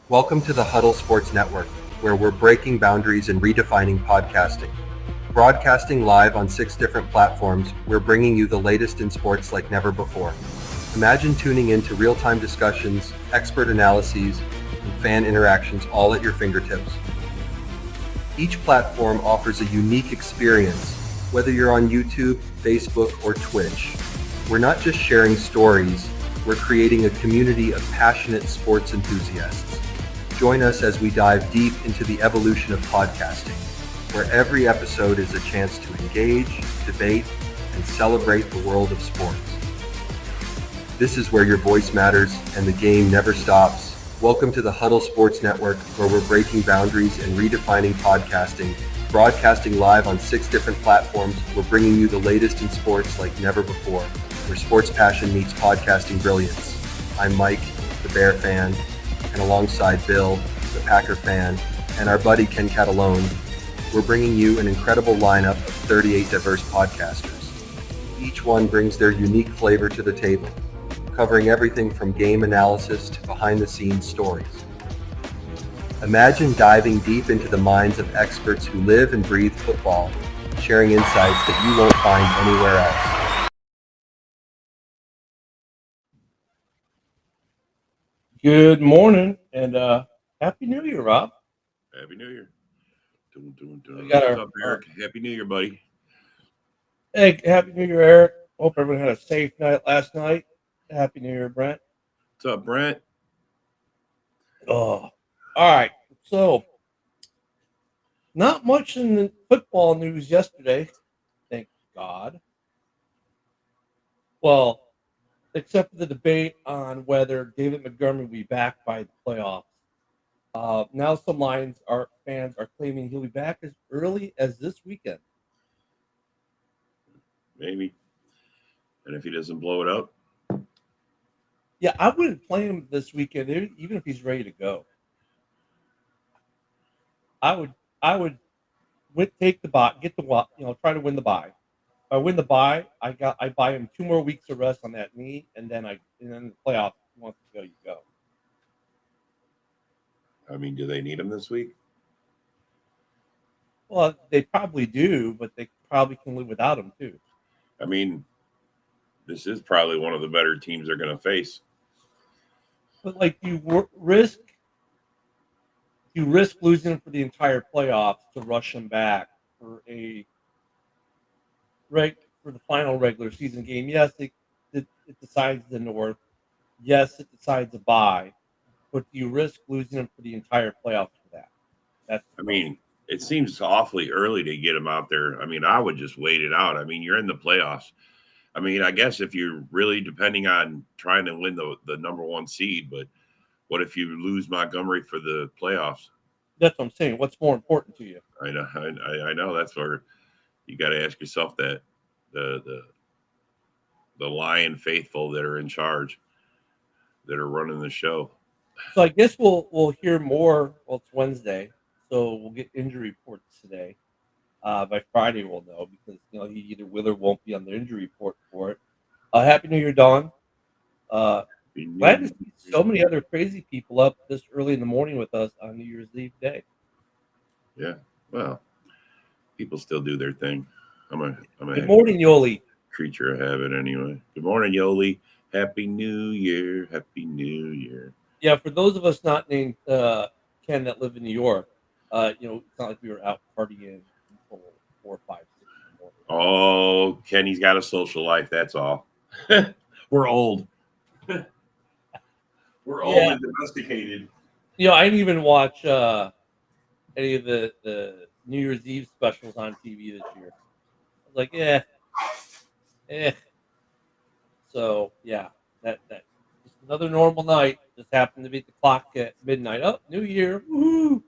Welcome to the Huddle Sports Network, where we're breaking boundaries and redefining podcasting. Broadcasting live on 6 different platforms, we're bringing you the latest in sports like never before. Imagine tuning in to real-time discussions, expert analyses, and fan interactions all at your fingertips. Each platform offers a unique experience, whether you're on YouTube, Facebook, or Twitch. We're not just sharing stories, we're creating a community of passionate sports enthusiasts. Join us as we dive deep into the evolution of podcasting, where every episode is a chance to engage, debate, and celebrate the world of sports. This is where your voice matters and the game never stops. Welcome to the Huddle Sports Network, where we're breaking boundaries and redefining podcasting. Broadcasting live on 6 different platforms, we're bringing you the latest in sports like never before, where sports passion meets podcasting brilliance. I'm Mike, the Bear fan, and alongside Bill, the Packer fan, and our buddy Ken Catalone, we're bringing you an incredible lineup of 38 diverse podcasters. Each one brings their unique flavor to the table, covering everything from game analysis to behind-the-scenes stories. Imagine diving deep into the minds of experts who live and breathe football, sharing insights that you won't find anywhere else. Good morning and Happy New Year, Rob. Happy New Year. We got What's up, Eric? Happy New Year, buddy. Hey, Happy New Year, Eric. Hope everyone had a safe night last night. Happy New Year, Brent. What's up, Brent? Oh, all right. So, not much in the football news yesterday, thank God. Well, except for the debate on whether David Montgomery will be back by the playoffs. Now some fans are claiming he'll be back as early as this weekend. Maybe. And if he doesn't blow it up? Yeah, I wouldn't play him this weekend, even if he's ready to go. I would take the bye, try to win the bye. If I win the bye, I buy him 2 more weeks of rest on that knee, and then the playoff wants to go, you go. I mean, do they need him this week? Well, they probably do, but they probably can live without him too. I mean, this is probably one of the better teams they're going to face. But like, you risk losing him for the entire playoffs to rush him back for the final regular season game. Yes, it decides the North. Yes, it decides a bye. But do you risk losing him for the entire playoffs for that? It seems awfully early to get him out there. I mean, I would just wait it out. I mean, you're in the playoffs. I mean, I guess if you're really depending on trying to win the number 1 seed, but what if you lose Montgomery for the playoffs? That's what I'm saying. What's more important to you? I know. That's where you got to ask yourself that. The Lion faithful that are in charge, that are running the show. So I guess we'll hear more. Well, it's Wednesday, so we'll get injury reports today. By Friday, we'll know because he either will or won't be on the injury report for it. Happy New Year, Dawn. Glad to see so many other crazy people up this early in the morning with us on New Year's Eve day. Yeah, well, people still do their thing. Good morning, Yoli. Creature of habit, anyway. Good morning, Yoli. Happy New Year. Happy New Year. Yeah, for those of us not named Ken that live in New York, it's not like we were out partying until 4, 5, 6 in the morning. Oh, Kenny's got a social life. That's all. We're old. We're old and domesticated. I didn't even watch any of the New Year's Eve specials on TV this year. I was like, eh. So yeah, that just another normal night. Just happened to beat the clock at midnight. Oh, New Year! Woo!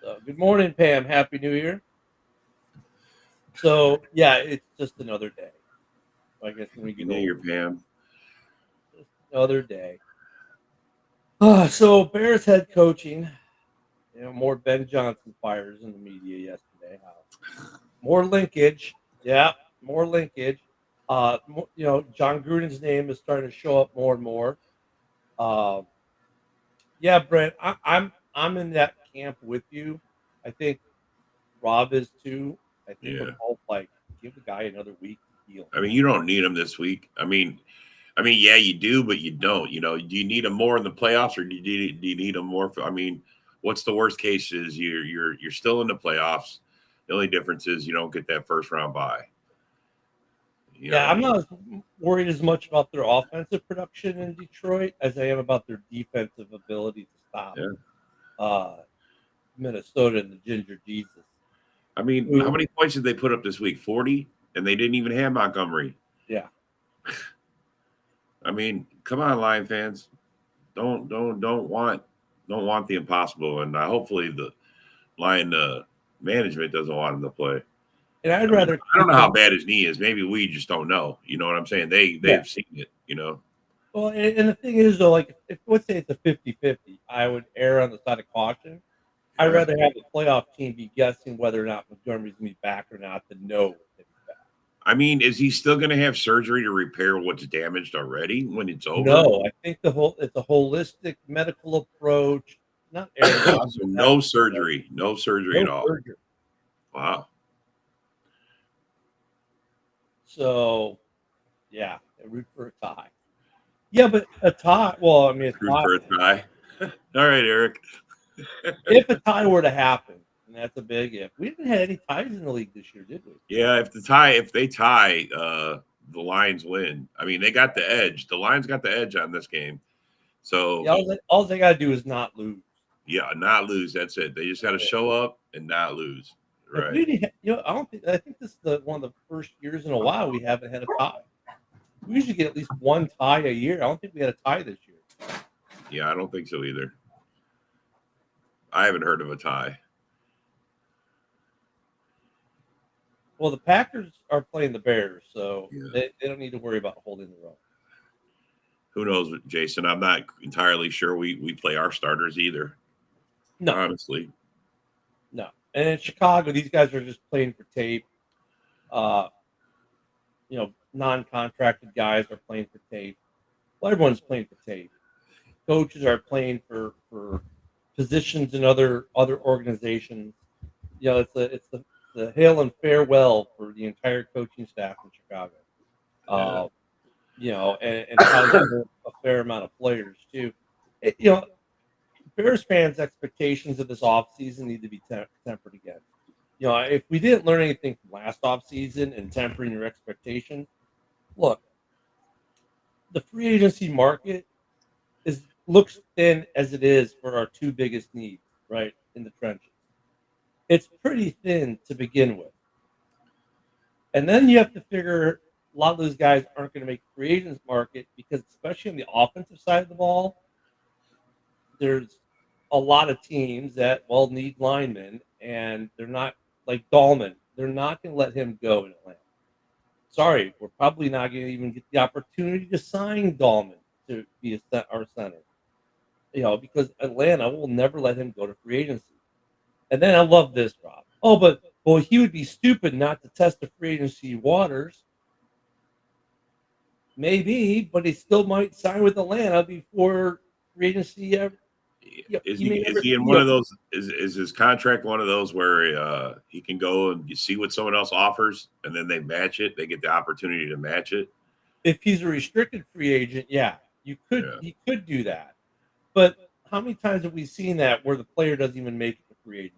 So good morning, Pam. Happy New Year. So yeah, it's just another day. I guess when we get New Year, Pam. Just another day. So Bears head coaching. More Ben Johnson fires in the media yesterday. More linkage. Yeah, more linkage. John Gruden's name is starting to show up more and more. Yeah, Brent, I'm in that camp with you. I think Rob is too. I think we're Yeah. both like, give the guy another week to heal. I mean, you don't need him this week. Yeah, you do, but you don't. Do you need him more in the playoffs, or do you need him more? I mean, what's the worst case is you're still in the playoffs. The only difference is you don't get that first round bye. Yeah, I'm not as worried as much about their offensive production in Detroit as I am about their defensive ability to stop uh, Minnesota and the Ginger Jesus. I mean, how many points did they put up this week? 40, and they didn't even have Montgomery. Yeah. I mean, come on, Lion fans, don't want the impossible, and hopefully the Lion management doesn't want him to play. And I'd rather. I don't know how bad his knee is. Maybe we just don't know. You know what I'm saying? They've seen it. Well, and the thing is, though, like, if let's say it's a 50-50, I would err on the side of caution. I'd rather have the playoff team be guessing whether or not Montgomery's going to be back or not than know that he's back. I mean, is he still going to have surgery to repair what's damaged already when it's over? No, I think it's a holistic medical approach. Not so no surgery at all. Surgery. Wow. So, yeah, I root for a tie. Yeah, but a tie. Well, I mean, root for a tie. All right, Eric. If a tie were to happen, and that's a big if, we didn't have any ties in the league this year, did we? Yeah, if they tie, the Lions win. I mean, they got the edge. The Lions got the edge on this game. So yeah, all they got to do is not lose. Yeah, not lose. That's it. They just got to show up and not lose. Right. I think this is one of the first years in a while we haven't had a tie. We usually get at least one tie a year. I don't think we had a tie this year. Yeah, I don't think so either. I haven't heard of a tie. Well, the Packers are playing the Bears, so they don't need to worry about holding their own. Who knows, Jason? I'm not entirely sure we play our starters either. No. Honestly. No. And in Chicago, these guys are just playing for tape. Non-contracted guys are playing for tape. Well, everyone's playing for tape. Coaches are playing for positions in other organizations. It's the hail and farewell for the entire coaching staff in Chicago. And probably a fair amount of players too. Bears fans' expectations of this offseason need to be tempered again. If we didn't learn anything from last offseason and tempering your expectations, look, the free agency market looks thin as it is for our two biggest needs, right, in the trenches. It's pretty thin to begin with. And then you have to figure a lot of those guys aren't going to make the free agents market because, especially on the offensive side of the ball, there's a lot of teams that need linemen, and they're not like Dahlman. They're not going to let him go in Atlanta. Sorry, we're probably not going to even get the opportunity to sign Dahlman to be our center. Because Atlanta will never let him go to free agency. And then I love this, Rob. He would be stupid not to test the free agency waters. Maybe, but he still might sign with Atlanta before free agency ever. Is he in one of those? Is his contract one of those where he can go and you see what someone else offers and then they match it? They get the opportunity to match it. If he's a restricted free agent, he could do that. But how many times have we seen that where the player doesn't even make it to free agency?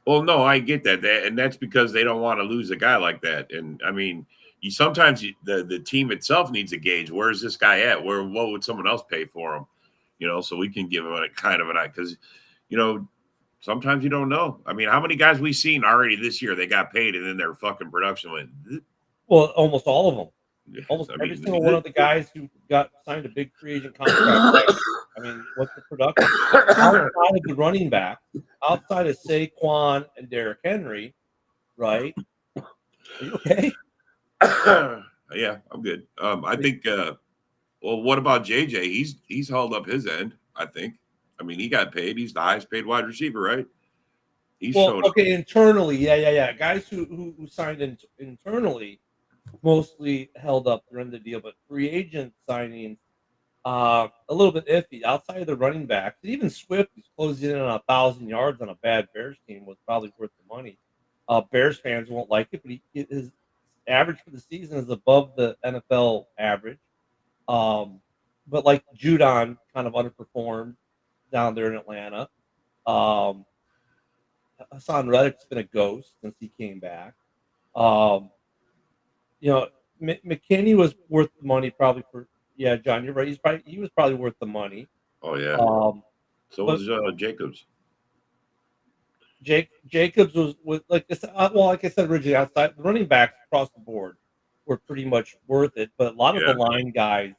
Well, no, I get that, and that's because they don't want to lose a guy like that. And I mean, sometimes the team itself needs a gauge. Where's this guy at? What would someone else pay for him? So we can give him a kind of an eye because, sometimes you don't know. I mean, how many guys we've seen already this year, they got paid and then their fucking production went. Well, almost all of them. Almost every single one of the guys who got signed a big free agent contract. What's the production? Outside of the running back, outside of Saquon and Derrick Henry, right? Are you okay? Yeah, I'm good. I think what about JJ? He's held up his end, I think. He got paid. He's the highest paid wide receiver, right? Internally, yeah. Guys who signed internally mostly held up during the deal, but free agent signings, A little bit iffy outside of the running backs. Even Swift, who's closing in on 1,000 yards on a bad Bears team, was probably worth the money. Bears fans won't like it, but his average for the season is above the NFL average. But like Judon kind of underperformed down there in Atlanta. Um, Hassan Reddick's been a ghost since he came back. Um, McKinney was worth the money probably for. Yeah, John, you're right. He was probably worth the money. Oh yeah. So but was Jacobs. Jacobs was like I said, like I said originally, outside the running backs across the board were pretty much worth it. But a lot of the line guys,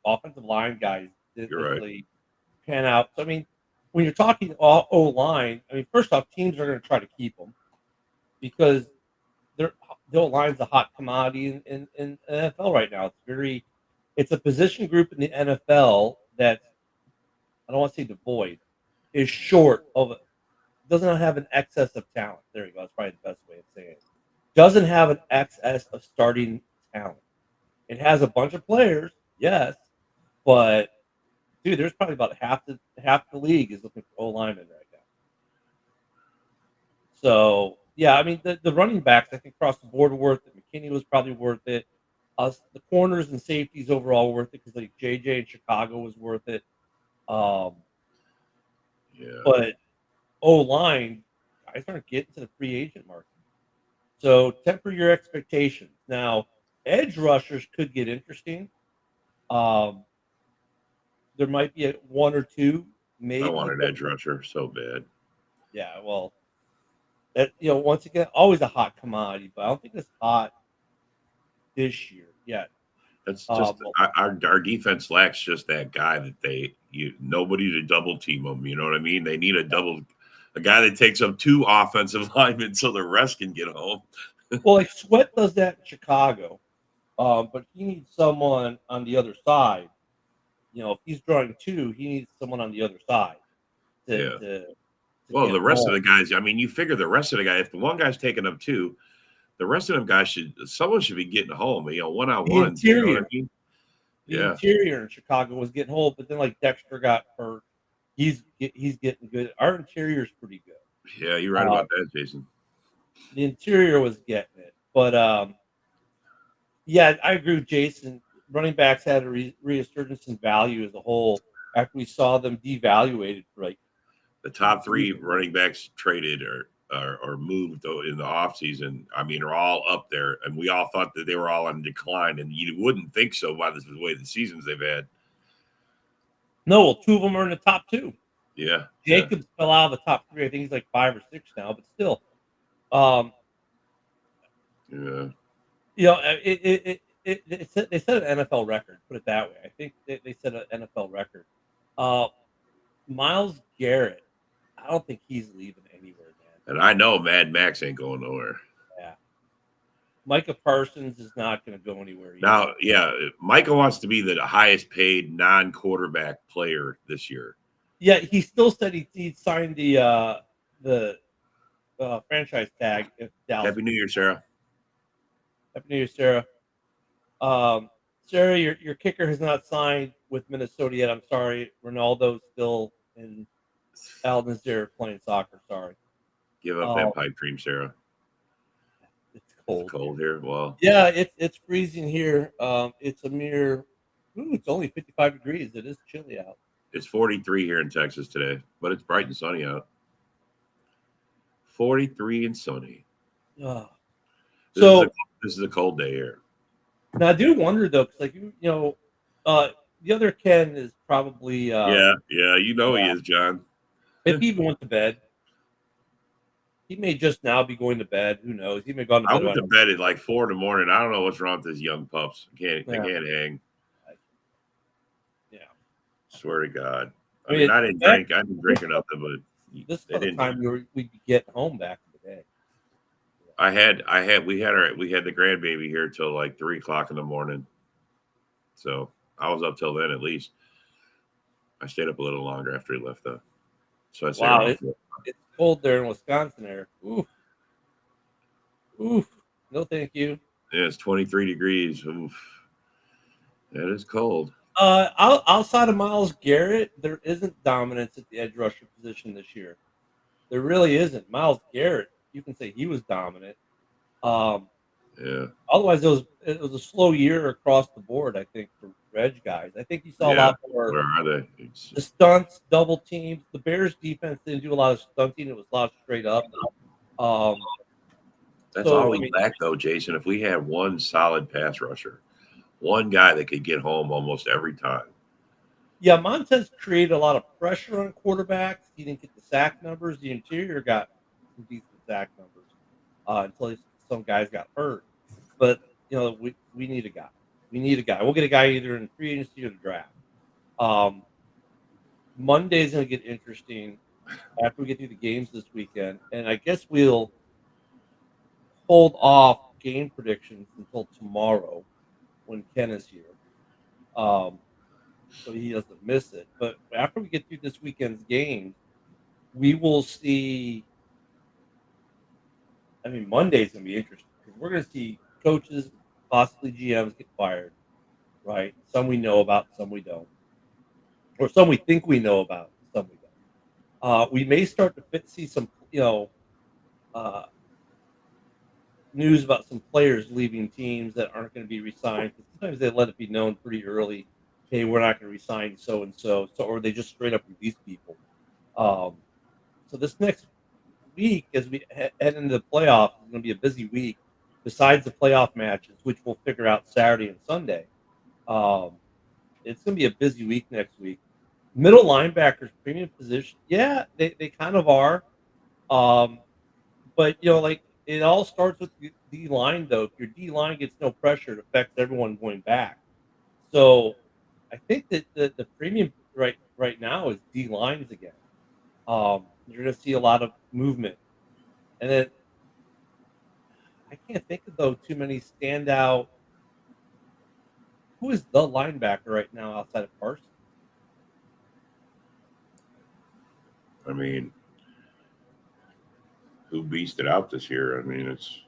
offensive line guys didn't really pan out. So I mean, when you're talking O line, I mean, first off, teams are going to try to keep them because the O line's a hot commodity in NFL right now. It's a position group in the NFL that I don't want to say devoid, is short of it. Does not have an excess of talent. There you go. That's probably the best way of saying it. Doesn't have an excess of starting talent. It has a bunch of players, yes, but dude, there's probably about half the league is looking for O linemen right now. So yeah, I mean the running backs I think across the board were worth it. McKinney was probably worth it. The corners and safeties overall worth it because like JJ in Chicago was worth it. But O line guys aren't getting to the free agent market. So temper your expectations. Now, edge rushers could get interesting. There might be one or two. Maybe I want an edge rusher so bad. Yeah, well, that once again, always a hot commodity, but I don't think it's hot this year yet. That's just our defense lacks just that guy that nobody to double team them. You know what I mean? They need a guy that takes up 2 offensive linemen so the rest can get home. Well, like Sweat does that in Chicago, but he needs someone on the other side. If he's drawing 2, he needs someone on the other side. Well, the rest of the guys, I mean, you figure the rest of the guy, if the one guy's taking up 2, the rest of them guys someone should be getting home, one-on-one. Interior, you know what I mean? The interior in Chicago was getting home, but then like Dexter got hurt. He's getting good. Our interior is pretty good. Yeah, you're right about that, Jason. The interior was getting it, but yeah, I agree with Jason. Running backs had a resurgence in value as a whole after we saw them devaluated for like the top 3 running backs traded or moved in the offseason. I mean, are all up there, and we all thought that they were all on decline, and you wouldn't think so by the way the seasons they've had. No, well, 2 of them are in the top 2. Yeah, Jacobs fell out of the top 3. I think he's like 5 or 6 now, but still, they set an NFL record. Put it that way. I think they set an NFL record. Myles Garrett, I don't think he's leaving anywhere, man. And I know Mad Max ain't going nowhere. Yeah. Micah Parsons is not going to go anywhere either. Now, yeah, Micah wants to be the highest paid non-quarterback player this year. Yeah, he still said he signed the franchise tag. If Dallas. Happy New Year, Sarah. Happy New Year, Sarah. Sarah, your kicker has not signed with Minnesota yet. I'm sorry. Ronaldo's still in Al Nassr playing soccer. Sorry. Give up that pipe dream, Sarah. It's cold. It's cold here. Well, yeah, it's freezing here. It's a mere. It's only 55 degrees. It is chilly out. It's 43 here in Texas today, but it's bright and sunny out. 43 and sunny. This is a cold day here. Now I do wonder though, because the other Ken is probably he is, John. If he even went to bed, he may just now be going to bed. Who knows? He may have gone to bed. I went to bed at like 4 in the morning. I don't know what's wrong with these young pups. I can't hang. Yeah. Swear to God. I mean, I didn't drink. I didn't drink enough of it. This is the time we'd be getting home back in the day. We had the grandbaby here till like 3:00 in the morning. So I was up till then at least. I stayed up a little longer after he left though. So I stayed it's cold there in Wisconsin there. Oof. No thank you. Yeah, it's 23 degrees. Oof. That is cold. Outside of Myles Garrett, there isn't dominance at the edge rusher position this year. There really isn't. Myles Garrett, you can say he was dominant. Yeah. Otherwise, it was a slow year across the board, I think, for edge guys. I think you saw a Yeah. lot more Where are they? the stunts, double teams. The Bears defense didn't do a lot of stunting. It was a lot straight up. That's all we lack, though, Jason. If we had one solid pass rusher, one guy that could get home almost every time. Yeah, Montez created a lot of pressure on quarterbacks. He didn't get the sack numbers. The interior got some decent sack numbers until some guys got hurt. But, we need a guy. We need a guy. We'll get a guy either in free agency or the draft. Monday's going to get interesting after we get through the games this weekend. And I guess we'll hold off game predictions until tomorrow when Ken is here. So he doesn't miss it. But after we get through this weekend's games, we will see. I mean, Monday's going to be interesting because we're going to see coaches, possibly GMs, get fired, right? Some we know about, some we don't. Or some we think we know about, some we don't. We may start to see some, news about some players leaving teams that aren't going to be re-signed. Sometimes they let it be known pretty early, hey, we're not going to re-sign so-and-so, or they just straight up release people. So this next week, as we head into the playoffs, is going to be a busy week. Besides the playoff matches, which we'll figure out Saturday and Sunday, it's going to be a busy week next week. Middle linebackers, premium position, yeah, they kind of are. But, it all starts with the D-line, though. If your D-line gets no pressure, it affects everyone going back. So I think that the premium right now is D-lines again. You're going to see a lot of movement. And then I can't think of, though, too many standout. Who is the linebacker right now outside of Carson? I mean, who beasted out this year? I mean, it's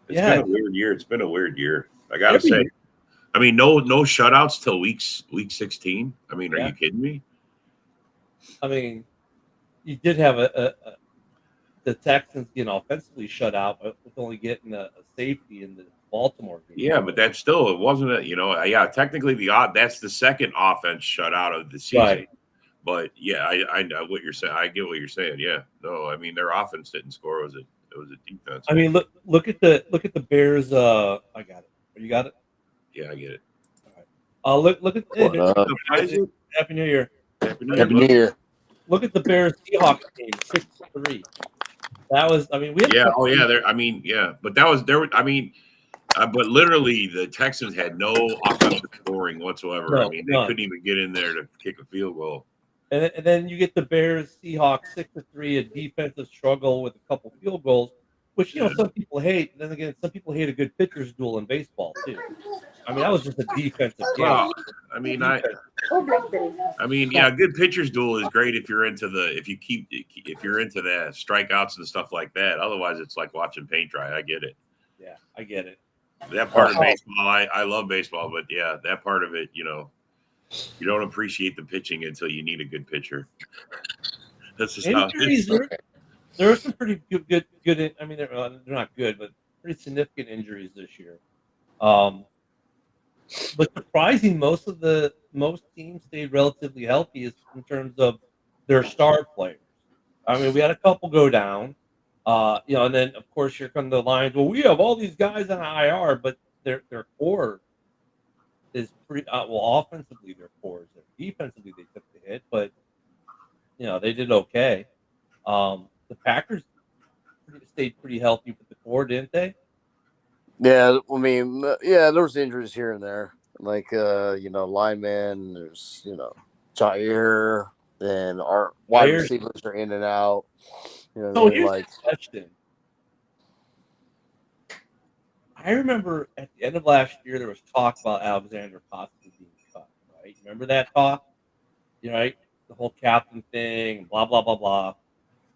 been a weird year. It's been a weird year. I gotta say. I mean, no shutouts till week 16. I mean, are you kidding me? I mean, you did have the Texans getting offensively shut out, but with only getting a safety in the Baltimore game. Yeah, but that's still, it wasn't technically that's the second offense shutout of the season. Right. But yeah, I know what you're saying. I get what you're saying. Yeah. No, I mean their offense didn't score. It was a defense. I mean, look at the Bears. I got it. You got it? Yeah, I get it. All right. Look at Happy New Year. Happy New Year. Look at the Bears Seahawks game, 6-3. That was, I mean, we had but that was there. I mean, but literally the Texans had no offensive scoring whatsoever. No, I mean, they couldn't even get in there to kick a field goal. And then you get the Bears Seahawks 6-3, a defensive struggle with a couple field goals, which some people hate. Then again, some people hate a good pitcher's duel in baseball too. I mean, that was just a defensive game. Well, I mean, good pitcher's duel is great if you're into if you're into the strikeouts and stuff like that. Otherwise, it's like watching paint dry. I get it. Yeah, I get it. That part of baseball, I love baseball, but yeah, that part of it, you don't appreciate the pitching until you need a good pitcher. That's just how it is. There are some pretty good. I mean, they're not good, but pretty significant injuries this year. But surprising, most teams stayed relatively healthy in terms of their star players. I mean, we had a couple go down, and then of course here come the Lions. Well, we have all these guys on IR, but their core is pretty offensively their core is there. Defensively they took the hit, but they did okay. The Packers stayed pretty healthy with the core, didn't they? Yeah, I mean, there was injuries here and there, like linemen. There's Jair, then our wide receivers are in and out. Here's the question. I remember at the end of last year there was talk about Alexander possibly being cut. Right? Remember that talk? Right? The whole captain thing, blah blah blah blah.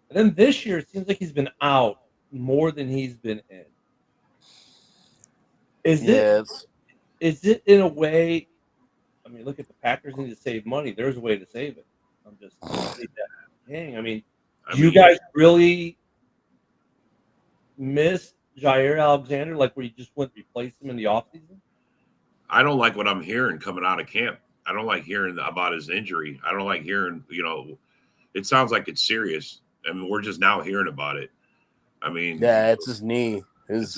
And then this year it seems like he's been out more than he's been in. Is is it in a way? I mean, look at the Packers need to save money. There's a way to save it. I'm just dang. I mean, do you guys really miss Jair Alexander, like where you just went replace him in the offseason? I don't like what I'm hearing coming out of camp. I don't like hearing about his injury. I don't like hearing, it sounds like it's serious. I mean, we're just now hearing about it. I mean, yeah, it's his knee. His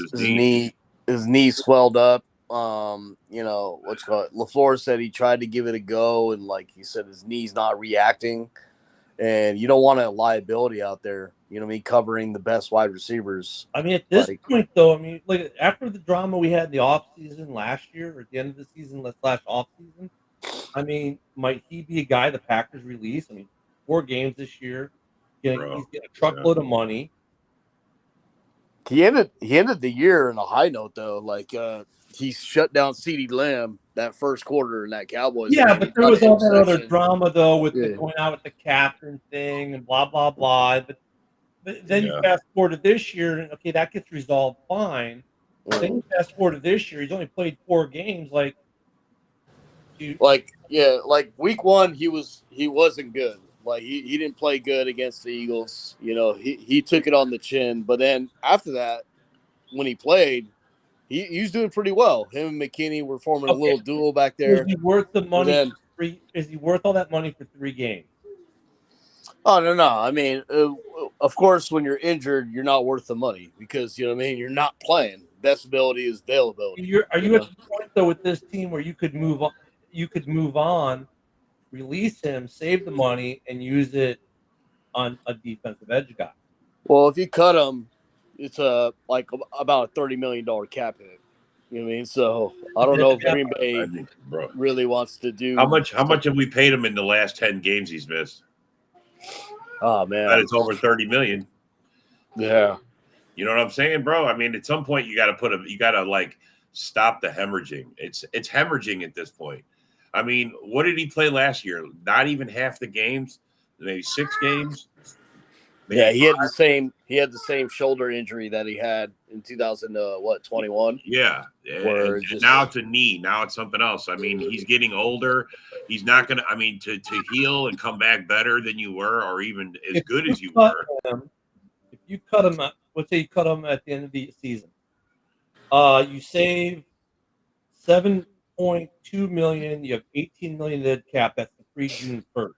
knee swelled up. What's called LaFleur said he tried to give it a go, and like he said, his knee's not reacting. And you don't want a liability out there, covering the best wide receivers. I mean, at this point, though, I mean, like after the drama we had in the offseason last year, or at the end of the season, /offseason, I mean, might he be a guy the Packers release? I mean, 4 games this year, he's getting a truckload of money. He ended the year in a high note, though. Like he shut down CeeDee Lamb that first quarter in that Cowboys game. But there was all that other drama, though, with the going out with the captain thing and blah, blah, blah. But then you fast forward to this year, and okay, that gets resolved fine. Then you fast forward to this year, he's only played 4 games. Like week 1, he wasn't good. Like he didn't play good against the Eagles. He took it on the chin. But then after that, when he played, he was doing pretty well. Him and McKinney were forming a little duo back there. Is he worth the money? Is he worth all that money for 3 games? Oh no! I mean, of course, when you're injured, you're not worth the money because you're not playing. Best ability is availability. Are you at the point though with this team where you could move on? You could move on, release him, save the money, and use it on a defensive edge guy. Well, if you cut him, it's like about a $30 million cap hit. You know what I mean? So I don't know if Green Bay really wants to do. How much have we paid him in the last 10 games he's missed? Oh man, that is over $30 million. Yeah, you know what I'm saying, bro? I mean, at some point you got to like stop the hemorrhaging. It's hemorrhaging at this point. I mean, what did he play last year? Not even half the games, maybe 6 games. Maybe he had the same shoulder injury that he had in 2021. Yeah, and now it's a knee. Now it's something else. I mean, he's getting older. He's not gonna. I mean, to heal and come back better than you were, or even as good as you were. If you cut him, let's say you cut him at the end of the season, you save $7.2 million. You have $18 million dead cap. That's the pre-June 1st.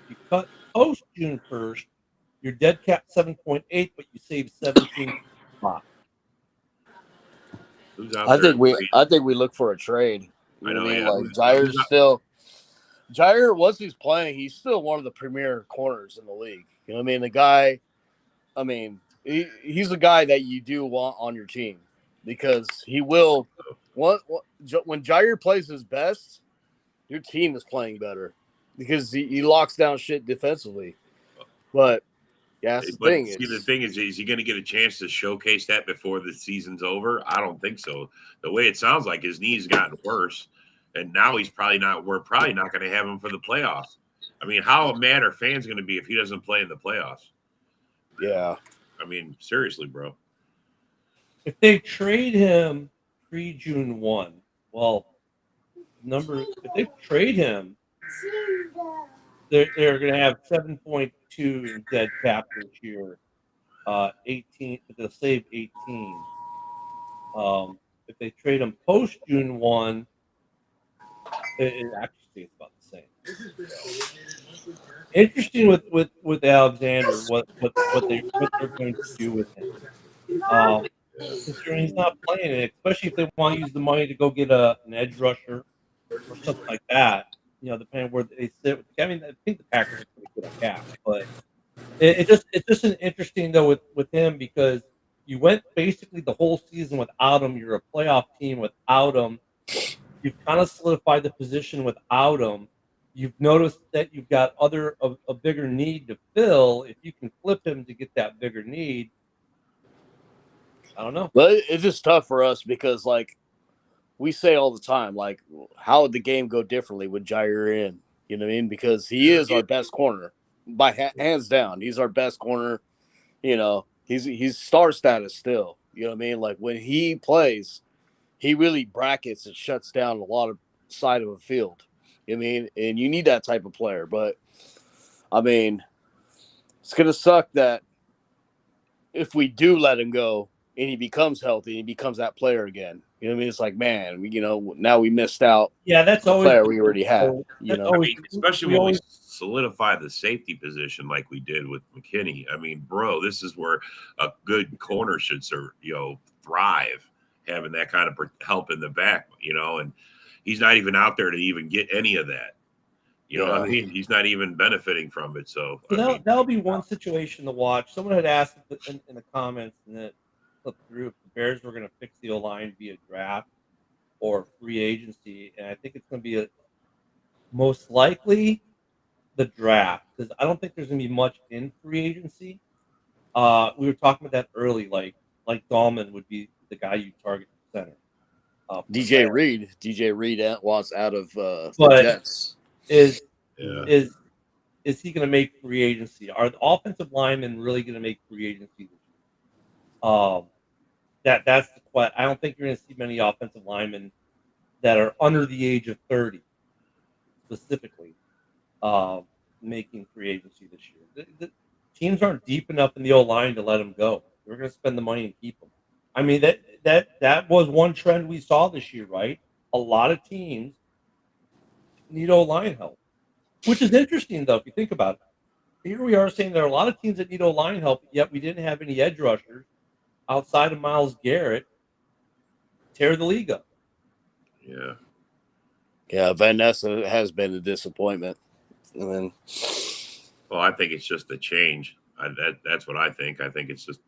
You cut post June 1st. Your dead cap 7.8, but you save 17.5. I think we look for a trade. I know. Like Jair, once he's playing, he's still one of the premier corners in the league. You know what I mean? The guy, he's a guy that you do want on your team because he will. When Jair plays his best, your team is playing better because he locks down shit defensively. But the thing is he going to get a chance to showcase that before the season's over? I don't think so. The way it sounds like his knee's gotten worse, and now he's probably not. We're probably not going to have him for the playoffs. I mean, how mad are fans going to be if he doesn't play in the playoffs? Yeah, I mean, seriously, bro. If they trade him pre-June 1, if they trade him, they're going to have 7.2 in dead cap this year. 18. They'll save 18. If they trade him post June 1, it actually stays about the same. Interesting with Alexander, what they're going to do with him. Considering he's not playing it, especially if they want to use the money to go get an edge rusher or something like that. Depending where they sit. I mean, I think the Packers are pretty good at cap, but it's just an interesting though with him because you went basically the whole season without him. You're a playoff team without him. You've kind of solidified the position without him. You've noticed that you've got a bigger need to fill. If you can flip him to get that bigger need, I don't know. But it's just tough for us because we say all the time, how would the game go differently with Jair in? You know what I mean? Because he is our best corner by hands down. He's our best corner. He's star status still. You know what I mean? Like when he plays, he really brackets and shuts down a lot of side of a field. I mean, and you need that type of player. But I mean, it's gonna suck that if we do let him go and he becomes healthy and he becomes that player again. You know what I mean? It's like, man, now we missed out. Yeah, that's the always player we already had. That's I always, mean, especially when we solidify the safety position like we did with McKinney. I mean, bro, this is where a good corner should thrive, having that kind of help in the back, and he's not even out there to even get any of that. You know what I mean? He's not even benefiting from it. So that'll be one situation to watch. Someone had asked in the comments and that flipped through if the Bears were going to fix the O-line via draft or free agency, and I think it's going to be most likely the draft, because I don't think there's going to be much in free agency. We were talking about that early, like Dahlman would be the guy you target for center. DJ Reed wants out of the Jets. Is he going to make free agency? Are the offensive linemen really going to make free agency this year? That's the question. I don't think you're going to see many offensive linemen that are under the age of 30, specifically, making free agency this year. The teams aren't deep enough in the O-line to let them go. They're going to spend the money and keep them. I mean, that was one trend we saw this year, right? A lot of teams need O-line help, which is interesting, though, if you think about it. Here we are saying there are a lot of teams that need O-line help, yet we didn't have any edge rushers outside of Myles Garrett tear the league up. Yeah. Yeah, Van Ness has been a disappointment. And then, well, I think it's just a change. That's what I think. I think it's just,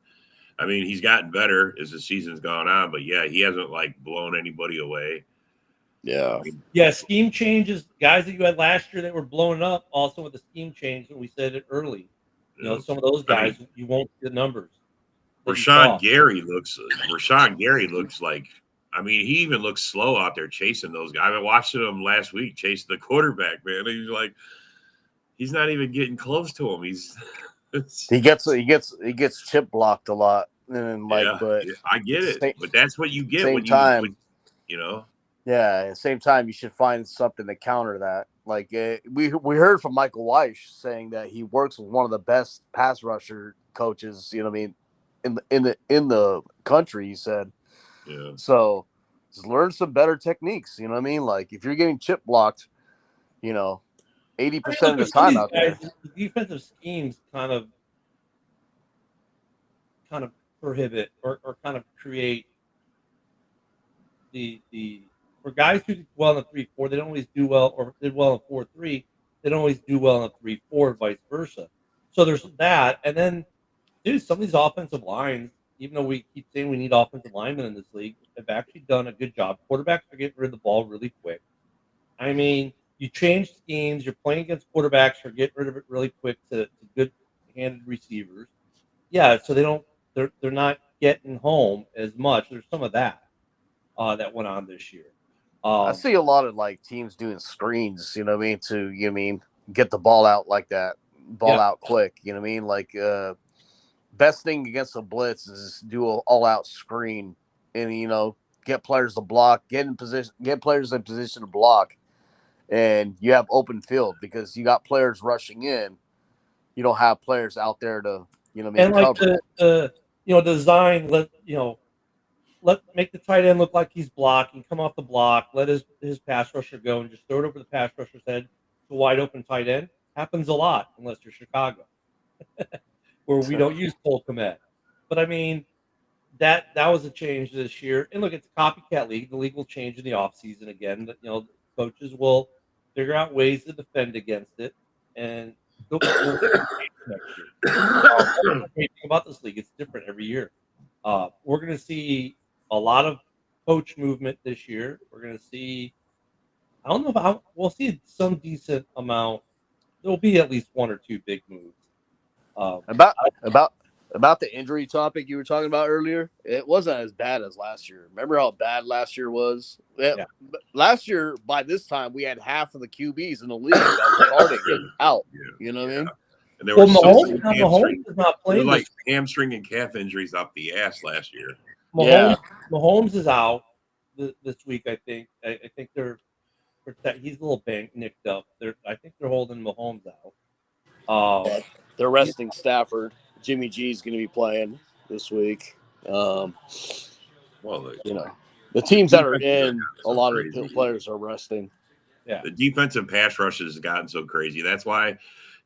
I mean, he's gotten better as the season's gone on, but yeah, he hasn't blown anybody away. Yeah. Yeah, scheme changes. Guys that you had last year that were blown up also with the scheme change, and we said it early. Some of those guys, you won't see the numbers. Rashawn Gary looks like, I mean, he even looks slow out there chasing those guys. I watched him last week chasing the quarterback, man. He's like, he's not even getting close to him. He gets chip blocked a lot. And but I get it. But that's what you get when you. Yeah, at the same time, you should find something to counter that. Like we heard from Michael Weiss saying that he works with one of the best pass rusher coaches. You know what I mean? In the country, he said. Yeah. So just learn some better techniques. You know what I mean? Like if you're getting chip blocked, 80% of the time out there. The defensive schemes kind of prohibit or kind of create the for guys who do well in the 3-4, they don't always do well, or did well in 4-3, they don't always do well in the 3-4, vice versa. So there's that, and then, dude, some of these offensive lines, even though we keep saying we need offensive linemen in this league, have actually done a good job. Quarterbacks are getting rid of the ball really quick. I mean, you change schemes, you're playing against quarterbacks, you're getting rid of it really quick to good-handed receivers. Yeah, so they're not getting home as much. There's some of that that went on this year. I see a lot of teams doing screens, you know what I mean, to get the ball out like that, out quick, you know what I mean? Like best thing against a blitz is do an all-out screen and get players to block, get players in position to block, and you have open field because you got players rushing in. You don't have players out there to and cover. The design let make the tight end look like he's blocking, come off the block, let his pass rusher go, and just throw it over the pass rusher's head to a wide open tight end. Happens a lot unless you're Chicago, where we don't use Cole Kmet. But I mean, that was a change this year. And look, it's a copycat league. The league will change in the offseason again. Coaches will figure out ways to defend against it, and go next year. The great thing about this league, it's different every year. We're going to see a lot of coach movement this year. We're going to see, I don't know if we'll see some decent amount. There'll be at least one or two big moves. About the injury topic you were talking about earlier, it wasn't as bad as last year. Remember how bad last year was? Yeah. Last year, by this time, we had half of the QBs in the league that were starting out. You know what I mean? And there were Mahomes is not playing. Like hamstring and calf injuries up the ass last year. Mahomes is out. this week. I think they're he's a little nicked up. I think they're holding Mahomes out. They're resting Stafford. Jimmy G's going to be playing this week. Well, the teams that are in, a lot of the players are resting. Yeah, the defensive pass rush has gotten so crazy. That's why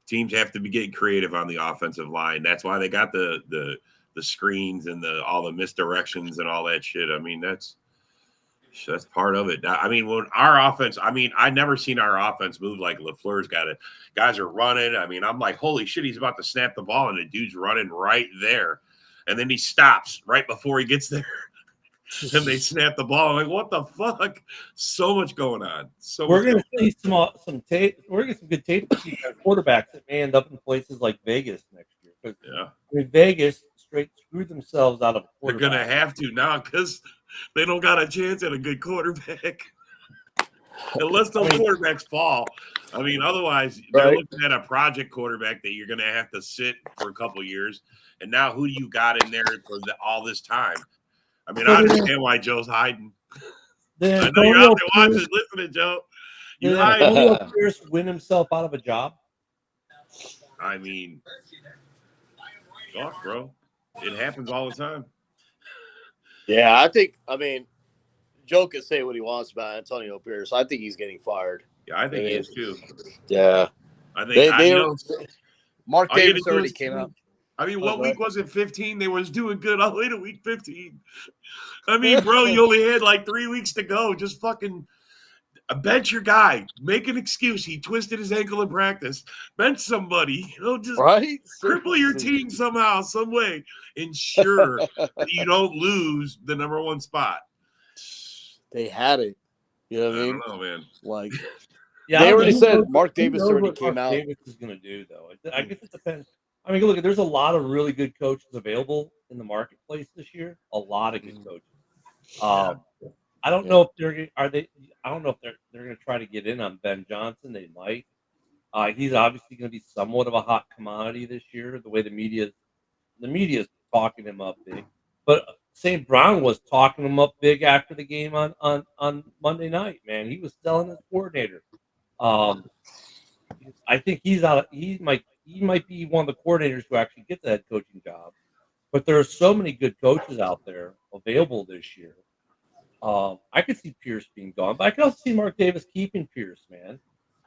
teams have to be getting creative on the offensive line. That's why they got the screens and all the misdirections and all that shit. I mean, that's part of it. I mean, when our offense, I never seen our offense move like LaFleur's got it. Guys are running. I mean, I'm like, holy shit, he's about to snap the ball, and the dude's running right there. And then he stops right before he gets there. And they snap the ball. I'm like, what the fuck? So much going on. We're going to see some tape. We're going to get some good tape to see our quarterbacks that may end up in places like Vegas next year. Yeah. I mean, Vegas straight screwed themselves out of a quarterback. They're going to have to now because they don't got a chance at a good quarterback. Unless those quarterbacks fall. I mean, otherwise, they're looking at a project quarterback that you're going to have to sit for a couple of years. And now who do you got in there for all this time? I mean, I understand why Joe's hiding. I know you're out there watching, listening, Joe. Did Antonio Pierce win himself out of a job? I mean, fuck, bro. It happens all the time. Yeah, Joe can say what he wants about Antonio Pierce. I think he's getting fired. Yeah, I think he is too. Yeah. I think Mark Davis already came out. I mean, what week was it? 15? They was doing good all the way to week 15. I mean, bro, you only had like 3 weeks to go. Just fucking bench your guy. Make an excuse. He twisted his ankle in practice. Bench somebody. Just cripple your team somehow, some way. Ensure that you don't lose the number one spot. They had it. You know what I mean? I don't know, man. Like, yeah, they already said Mark Davis already came out. Davis is going to do, though. I guess it depends. I mean, look, there's a lot of really good coaches available in the marketplace this year. A lot of good coaches. I don't know if I don't know if they're going to try to get in on Ben Johnson. They might. He's obviously going to be somewhat of a hot commodity this year. The way the media is talking him up big, but St. Brown was talking him up big after the game on Monday night. Man, he was selling his coordinator. I think he's out. He might be one of the coordinators who actually gets the head coaching job. But there are so many good coaches out there available this year. I could see Pierce being gone, but I could also see Mark Davis keeping Pierce, man.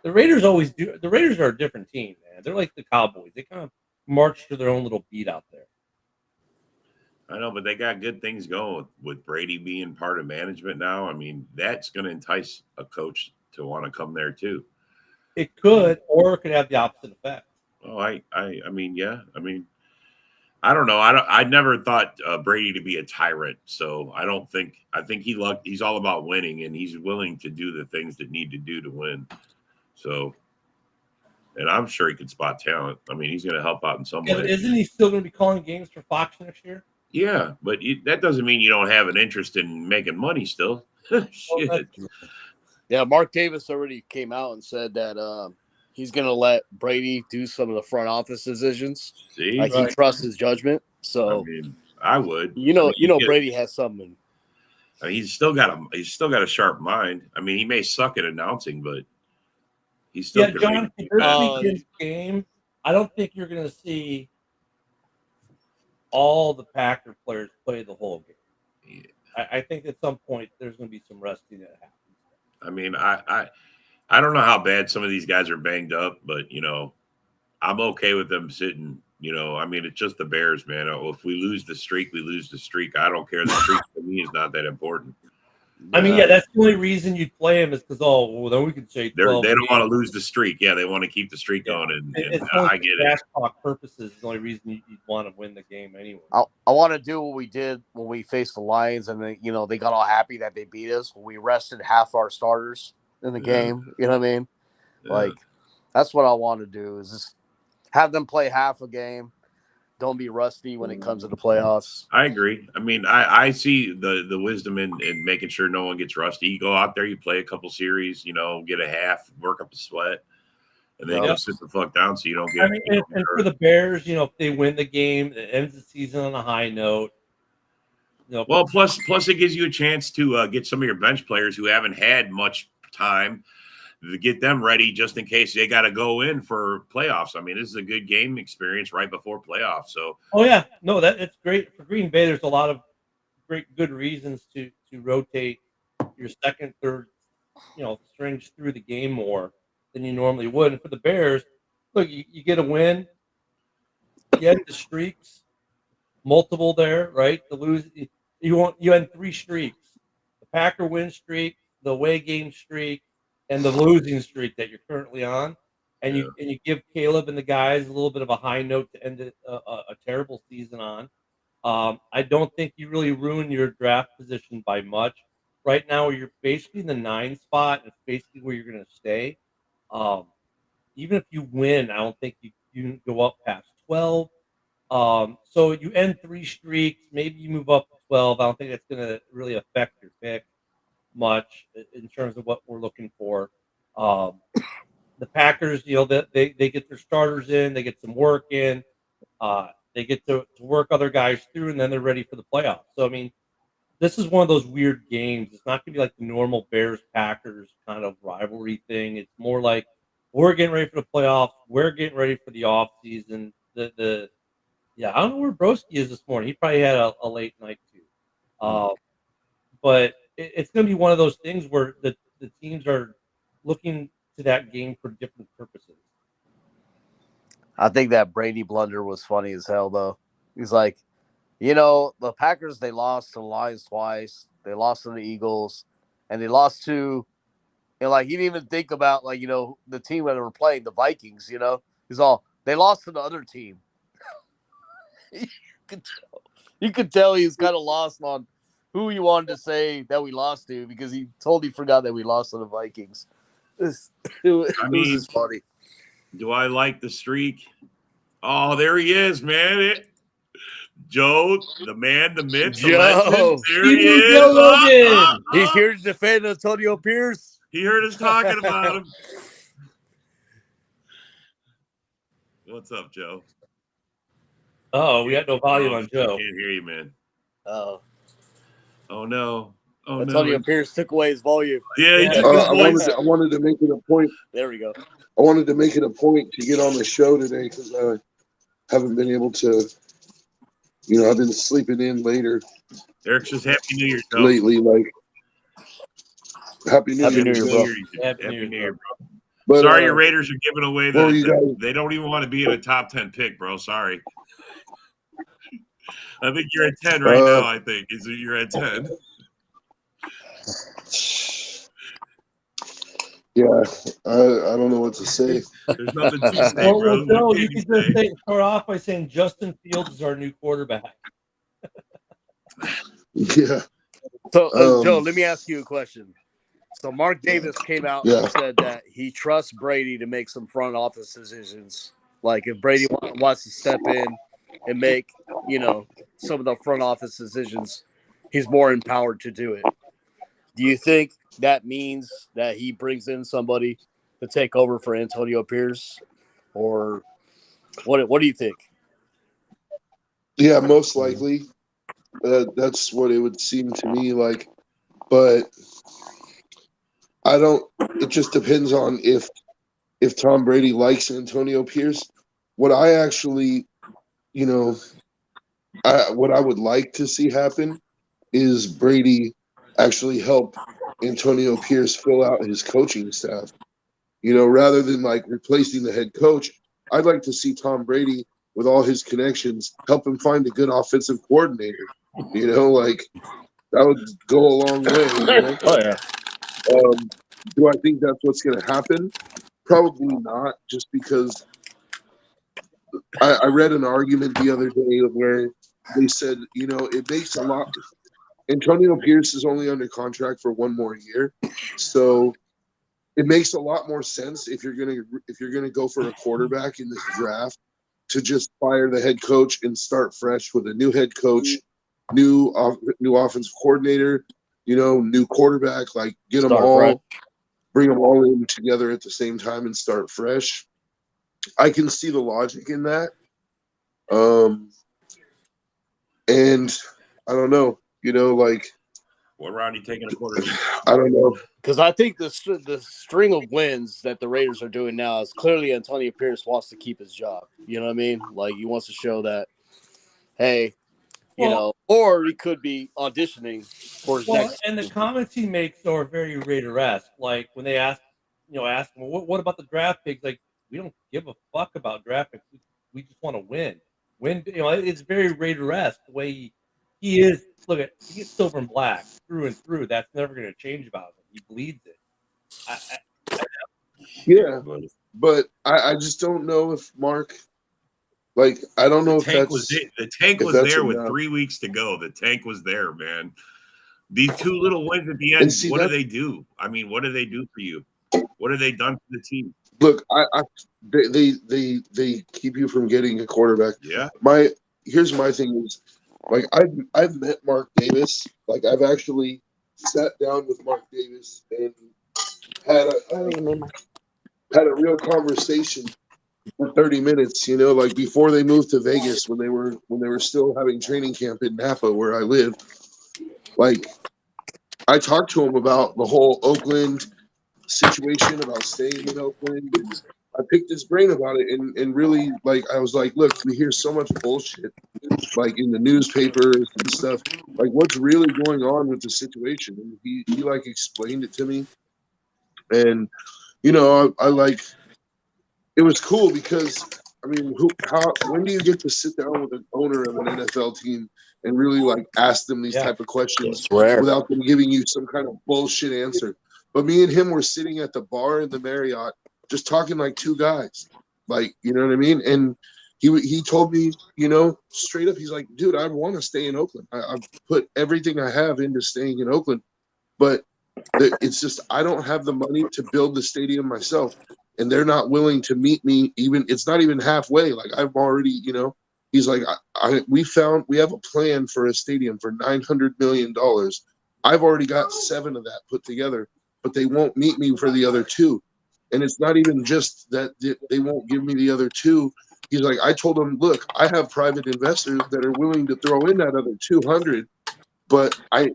The Raiders always do. The Raiders are a different team, man. They're like the Cowboys. They kind of march to their own little beat out there. I know, but they got good things going with Brady being part of management now. I mean, that's going to entice a coach to want to come there too. It could, or it could have the opposite effect. Oh, I mean, yeah. I mean, I don't know. I never thought Brady to be a tyrant. So I think he's all about winning, and he's willing to do the things that need to do to win. So, and I'm sure he could spot talent. I mean, he's going to help out in some way. Isn't he still going to be calling games for Fox next year? Yeah, but that doesn't mean you don't have an interest in making money still. Shit. Yeah, Mark Davis already came out and said that he's going to let Brady do some of the front office decisions. See? Like he trusts his judgment. So I mean, I would. Brady has something. I mean, he's still got a sharp mind. I mean, he may suck at announcing, but he's still John, if you're this game, I don't think you're going to see all the Packer players play the whole game. Yeah. I think at some point there's going to be some resting that happens. I mean, I don't know how bad some of these guys are banged up, but I'm okay with them sitting. I mean, it's just the Bears, man. If we lose the streak, we lose the streak. I don't care. The streak to me is not that important. I mean, that's the only reason you'd play him is because then we could say they don't want to lose the streak. Yeah, they want to keep the streak going, and I get it. Talk purposes is the only reason you'd want to win the game anyway. I want to do what we did when we faced the Lions, and they got all happy that they beat us. We rested half our starters in the game. You know what I mean? Yeah. Like that's what I want to do is just have them play half a game. Don't be rusty when it comes to the playoffs. I agree. I mean, I see the wisdom in making sure no one gets rusty. You go out there, you play a couple series, get a half, work up a sweat, and then go sit the fuck down so you don't get. I mean, and for the Bears, if they win the game, it ends the season on a high note. Well, plus it gives you a chance to get some of your bench players who haven't had much time to get them ready just in case they got to go in for playoffs. I mean, this is a good game experience right before playoffs. So, it's great for Green Bay. There's a lot of good reasons to rotate your second, third, strings through the game more than you normally would. And for the Bears, look, you get a win, you end the streaks, multiple there, right? The lose, you end 3 streaks: the Packer win streak, the away game streak, and the losing streak that you're currently on. And you give Caleb and the guys a little bit of a high note to end a terrible season on. I don't think you really ruin your draft position by much. Right now, you're basically in the 9 spot. It's basically where you're going to stay. Even if you win, I don't think you go up past 12. So you end 3 streaks. Maybe you move up to 12. I don't think that's going to really affect your pick much in terms of what we're looking for. The Packers, they get their starters in. They get some work in. They get to work other guys through, and then they're ready for the playoffs. So, I mean, this is one of those weird games. It's not going to be like the normal Bears-Packers kind of rivalry thing. It's more like we're getting ready for the playoffs. We're getting ready for the offseason. I don't know where Broski is this morning. He probably had a late night too. But it's going to be one of those things where the teams are looking to that game for different purposes. I think that Brady blunder was funny as hell, though. He's like, the Packers, they lost to the Lions twice. They lost to the Eagles. And they lost to, he didn't even think about, the team that they were playing, the Vikings, He's all, they lost to the other team. You could tell he was kind of lost on who he wanted to say that we lost to because he totally forgot that we lost to the Vikings. It was just funny. Do I like the streak? Oh, there he is, man. Joe, the man, the myth, the legend. There he is. Joe Logan. He's here to defend Antonio Pierce. He heard us talking about him. What's up, Joe? Oh, we got no volume on Joe. I can't hear you, man. Oh no. Oh, Antonio Pierce took away his volume. Yeah, he took I wanted to make it a point. There we go. I wanted to make it a point to get on the show today because I haven't been able to. I've been sleeping in later. Eric says Happy New Year, Joe. Lately, Happy New Year, bro. Happy New Year, bro. But, sorry, your Raiders are giving away they don't even want to be in a top 10 pick, bro. Sorry. I think you're at 10 right now. I think you're at 10. Yeah, I don't know what to say. There's nothing to say, bro. No, you can just start off by saying Justin Fields is our new quarterback. Yeah. So, Joe, let me ask you a question. So, Mark Davis came out and said that he trusts Brady to make some front office decisions. Like, if Brady wants to step in and make, some of the front office decisions, he's more empowered to do it. Do you think that means that he brings in somebody to take over for Antonio Pierce? Or what do you think? Yeah, most likely. That's what it would seem to me like. But I don't – it just depends on if Tom Brady likes Antonio Pierce. What I actually what I would like to see happen is Brady actually help Antonio Pierce fill out his coaching staff. Rather than replacing the head coach, I'd like to see Tom Brady with all his connections help him find a good offensive coordinator. That would go a long way. Oh yeah. Do I think that's what's going to happen? Probably not, just because I read an argument the other day where they said, it makes a lot. Antonio Pierce is only under contract for 1 more year, so it makes a lot more sense if you're gonna go for a quarterback in this draft to just fire the head coach and start fresh with a new head coach, new offensive coordinator, new quarterback. Get them all, fresh. Bring them all in together at the same time and start fresh. I can see the logic in that. And I don't know. You know, like What round are you taking a quarterback? I don't know. Because I think the string of wins that the Raiders are doing now is clearly Antonio Pierce wants to keep his job. You know what I mean? Like he wants to show that, hey, you know, or he could be auditioning for his next. And the comments he makes are very Raider-esque. Like when they ask him, what about the draft picks? Like, we don't give a fuck about draft picks. We just want to win. It's very Raider-esque the way he is. Look at he's silver and black through and through. That's never going to change about him. He bleeds it. Yeah, but I just don't know if Mark. Like I don't know if the tank was there with 3 weeks to go. The tank was there, man. These two little wins at the end. What do they do? I mean, what do they do for you? What have they done for the team? Look, they keep you from getting a quarterback. Yeah. Here's my thing is, like I've met Mark Davis. Like I've actually sat down with Mark Davis and had a real conversation for 30 minutes. You know, like before they moved to Vegas, when they were still having training camp in Napa, where I live. Like I talked to him about the whole Oakland situation, about staying in Oakland. And I picked his brain about it and really, like, I was like, look, we hear so much bullshit, like in the newspapers and stuff. Like, what's really going on with the situation? And he like explained it to me. And, you know, I like, it was cool because, I mean, when do you get to sit down with an owner of an NFL team and really like ask them these type of questions without them giving you some kind of bullshit answer? But me and him were sitting at the bar in the Marriott, just talking like two guys, like, you know what I mean? And he told me, you know, straight up, he's like, dude, I want to stay in Oakland. I've put everything I have into staying in Oakland, but it's just I don't have the money to build the stadium myself, and they're not willing to meet me. It's not even halfway. Like I've already, you know, he's like, we have a plan for a stadium for $900 million. I've already got 7 of that put together, but they won't meet me for the other 2. And it's not even just that they won't give me the other 2. He's like, I told him, look, I have private investors that are willing to throw in that other 200, but are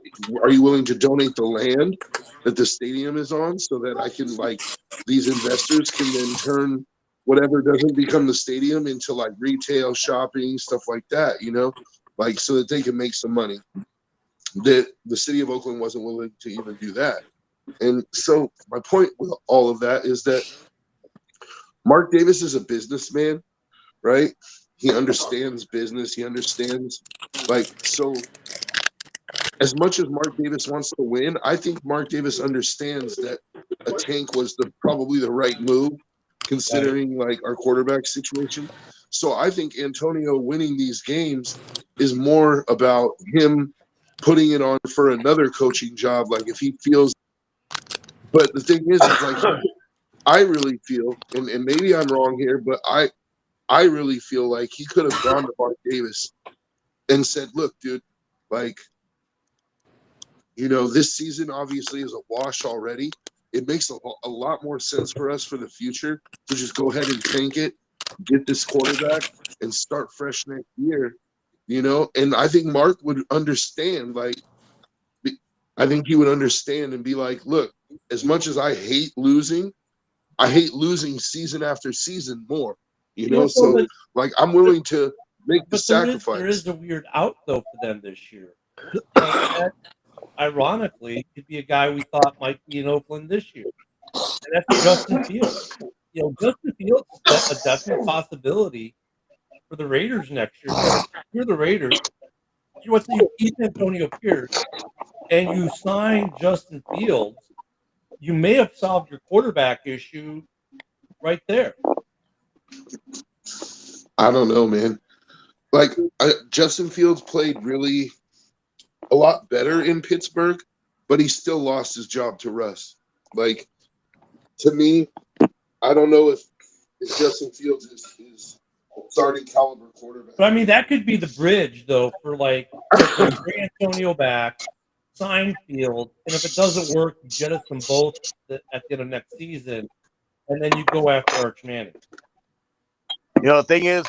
you willing to donate the land that the stadium is on so that I can, like, these investors can then turn whatever doesn't become the stadium into like retail, shopping, stuff like that, you know, like so that they can make some money. The city of Oakland wasn't willing to even do that. And so my point with all of that is that Mark Davis is a businessman, right? He understands business. He understands, like, so as much as Mark Davis wants to win, I think Mark Davis understands that a tank was probably the right move, considering like our quarterback situation. So I think Antonio winning these games is more about him putting it on for another coaching job. Like if he feels, but the thing is like, I really feel, and maybe I'm wrong here, but I really feel like he could have gone to Mark Davis and said, look, dude, like, you know, this season obviously is a wash already. It makes a lot more sense for us for the future to just go ahead and tank it, get this quarterback, and start fresh next year, you know? And I think Mark would understand, like, I think he would understand and be like, look, as much as I hate losing season after season more, you know? So, like, I'm willing to make the sacrifice. There is a weird out, though, for them this year. That, ironically, could be a guy we thought might be in Oakland this year. And that's Justin Fields. You know, Justin Fields is a definite possibility for the Raiders next year. So if you're the Raiders, you want to keep Antonio Pierce and you sign Justin Fields, you may have solved your quarterback issue right there. I don't know, man. Like, Justin Fields played really a lot better in Pittsburgh, but he still lost his job to Russ. Like, to me, I don't know if Justin Fields is starting caliber quarterback. But I mean, that could be the bridge, though, for like bring Antonio back, sign Fields, and if it doesn't work, you get us them both at the end of next season, and then you go after Arch Manning. You know, the thing is,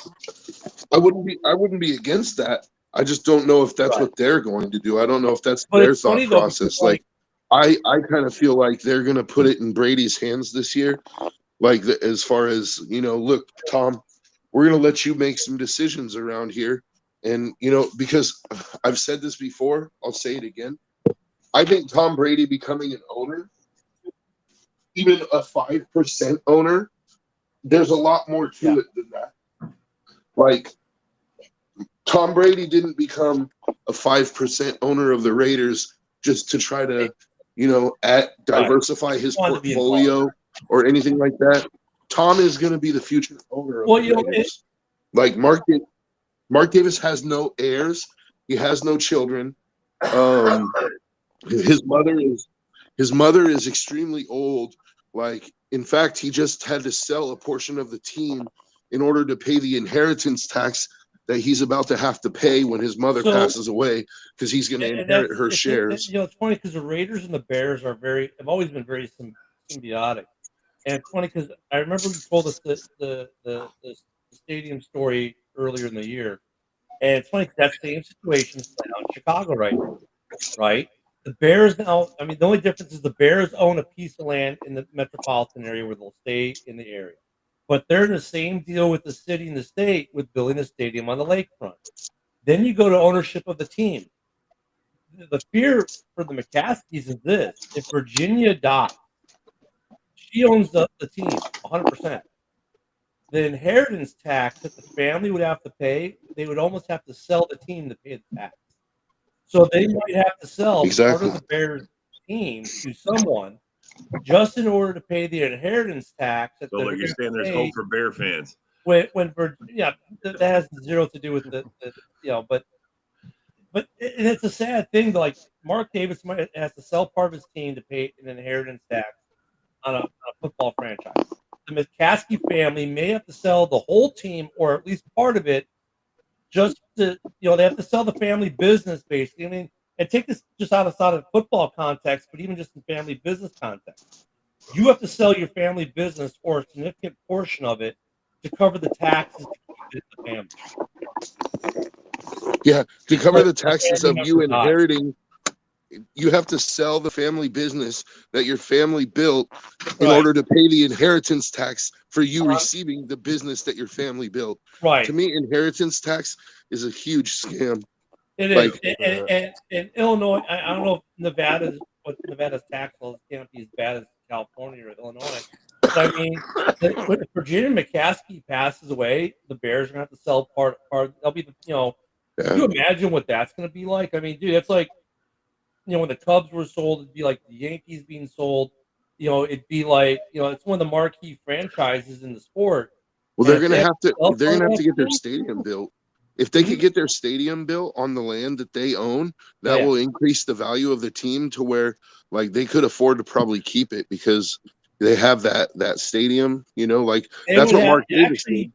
I wouldn't be against that. I just don't know if that's what they're going to do. I don't know if that's But their it's thought funny, though, process. because, I kind of feel like they're going to put it in Brady's hands this year. As far as, look, Tom, we're going to let you make some decisions around here. And, because I've said this before, I'll say it again. I think Tom Brady becoming an owner, even a 5% owner, there's a lot more to it than that. Like, Tom Brady didn't become a 5% owner of the Raiders just to try to, diversify his portfolio or anything like that. Tom is going to be the future owner of the Raiders. Like Mark Davis has no heirs. He has no children. His mother is extremely old. Like, in fact, he just had to sell a portion of the team in order to pay the inheritance tax that he's about to have to pay when his mother passes away, because he's going to inherit her shares. It's funny because the Raiders and the Bears have always been very symbiotic. And it's funny because I remember you told us the stadium story earlier in the year. And it's funny because that same situation is playing out in Chicago right now, right? The Bears now, the only difference is the Bears own a piece of land in the metropolitan area where they'll stay in the area. But they're in the same deal with the city and the state with building a stadium on the lakefront. Then you go to ownership of the team. The fear for the McCaskies is this. If Virginia dies, she owns the team 100%. The inheritance tax that the family would have to pay, they would almost have to sell the team to pay the tax. So they might have to sell part of the Bears team to someone just in order to pay the inheritance tax. So like you're saying, there's hope for Bear fans. When Virginia, that has zero to do with but it's a sad thing. Like Mark Davis has to sell part of his team to pay an inheritance tax on a football franchise. The McCaskey family may have to sell the whole team or at least part of it just to, they have to sell the family business basically. And take this just outside of football context, but even just in family business context. You have to sell your family business or a significant portion of it to cover the taxes to keep the family. Yeah, to cover the taxes of you inheriting. You have to sell the family business that your family built in order to pay the inheritance tax for you receiving the business that your family built. Right. To me, inheritance tax is a huge scam. It is. And Illinois, I don't know if Nevada's tax laws can't be as bad as California or Illinois. But if Virginia McCaskey passes away, the Bears are going to have to sell part. They'll be, can you imagine what that's going to be like? Dude, it's like, when the Cubs were sold, it'd be like the Yankees being sold. It'd be like, it's one of the marquee franchises in the sport. Well, they're going to have to get their stadium built. If they could get their stadium built on the land that they own, that will increase the value of the team to where, like, they could afford to probably keep it because they have that stadium. That's what Mark Davis did.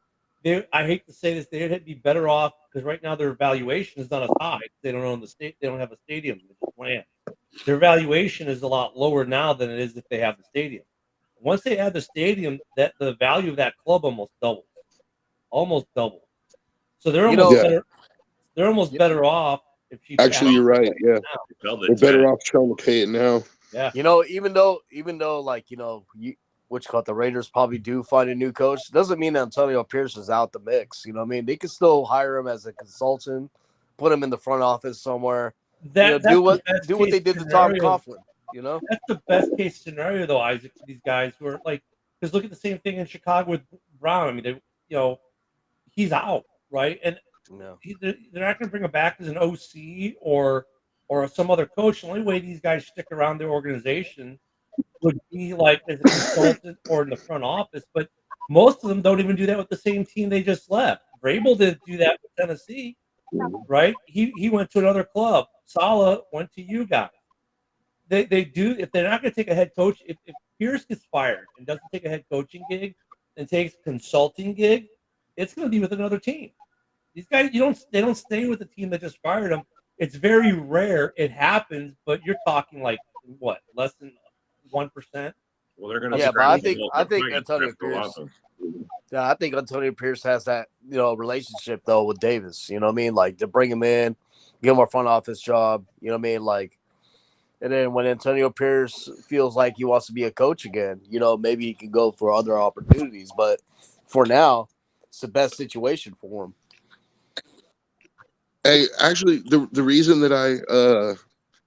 I hate to say this, they'd be better off because right now their valuation is not as high. They don't own the state. They don't have a stadium. Land. Their valuation is a lot lower now than it is if they have the stadium. Once they have the stadium, that the value of that club almost doubles. So they're almost better. They're almost better off if she. Actually, you're right. Yeah, they're better off trying to pay it now. Yeah. Even though the Raiders probably do find a new coach, doesn't mean Antonio Pierce is out the mix. They could still hire him as a consultant, put him in the front office somewhere. Do what they did to Tom Coughlin. That's the best case scenario, though, Isaac. For these guys who are like, because look at the same thing in Chicago with Brown. He's out, right? And they're not going to bring him back as an OC or some other coach. The only way these guys stick around their organization would be like as a consultant or in the front office. But most of them don't even do that with the same team they just left. Vrabel didn't do that with Tennessee, right? He went to another club. Saleh went to you guys. They do, if they're not going to take a head coach, if Pierce gets fired and doesn't take a head coaching gig and takes a consulting gig, it's going to be with another team. These guys, they don't stay with the team that just fired them. It's very rare it happens, but you're talking like what, less than 1%? Well, they're going to. Yeah, but I think Antonio Pierce. Yeah, I think Antonio Pierce has that relationship though with Davis. You know what I mean? Like to bring him in, give him a front office job. You know what I mean? Like, and then when Antonio Pierce feels like he wants to be a coach again, maybe he can go for other opportunities. But for now, it's the best situation for him. Hey, actually, the reason that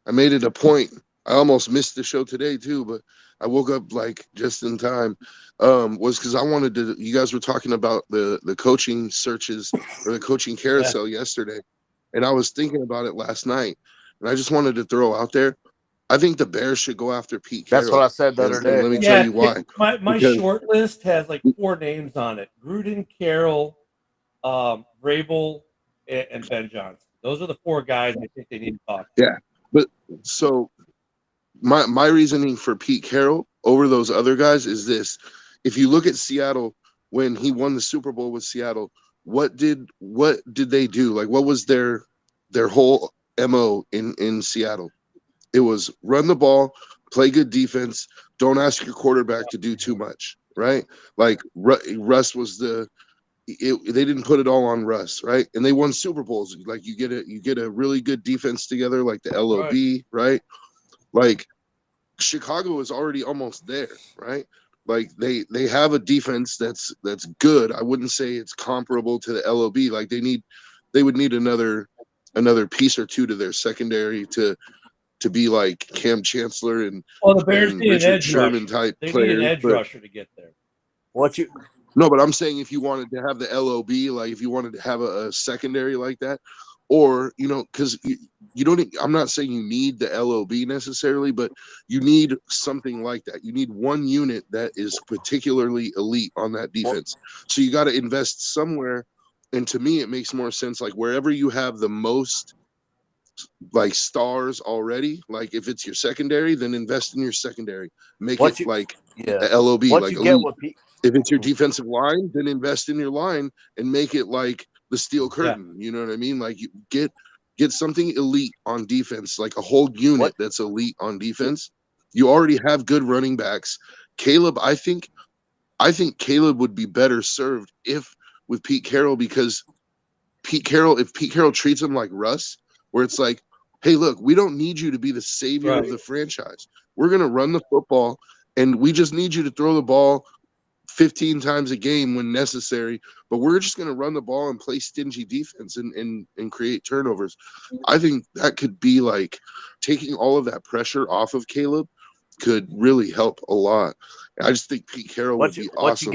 I made it a point, I almost missed the show today too, but I woke up like just in time, was because I wanted to. You guys were talking about the coaching searches or the coaching carousel yesterday, and I was thinking about it last night, and I just wanted to throw out there. I think the Bears should go after Pete Carroll. That's what I said the other day. And let me tell you why. My short list has like 4 names on it: Gruden, Carroll, Vrabel, and Ben Johnson. Those are the 4 guys I think they need to talk to. Yeah, but so my reasoning for Pete Carroll over those other guys is this: if you look at Seattle when he won the Super Bowl with Seattle, what did they do? Like, what was their whole MO in Seattle? It was run the ball, play good defense, don't ask your quarterback to do too much, right? Like Russ was they didn't put it all on Russ, right? And they won Super Bowls. Like you get a really good defense together, like the LOB, right? Like Chicago is already almost there, right? Like they have a defense that's good. I wouldn't say it's comparable to the LOB. Like they would need another piece or two to their secondary to be like Cam Chancellor and the Bears need Richard an edge Sherman rusher. type They players. need an edge rusher to get there. No, but I'm saying if you wanted to have the LOB, like if you wanted to have a secondary like that, or because you don't. I'm not saying you need the LOB necessarily, but you need something like that. You need one unit that is particularly elite on that defense. So you got to invest somewhere. And to me, it makes more sense like wherever you have the most like stars already, like if it's your secondary, then invest in your secondary. Make it like the LOB, like elite. If it's your defensive line, then invest in your line and make it like the steel curtain. You know what I mean? Like you get something elite on defense, like a whole unit that's elite on defense. You already have good running backs. Caleb, I think Caleb would be better served with Pete Carroll, because if Pete Carroll treats him like Russ, where it's like, hey, look, we don't need you to be the savior of the franchise. We're going to run the football, and we just need you to throw the ball 15 times a game when necessary, but we're just going to run the ball and play stingy defense and create turnovers. I think that could be like taking all of that pressure off of Caleb could really help a lot. I just think Pete Carroll would be awesome. What you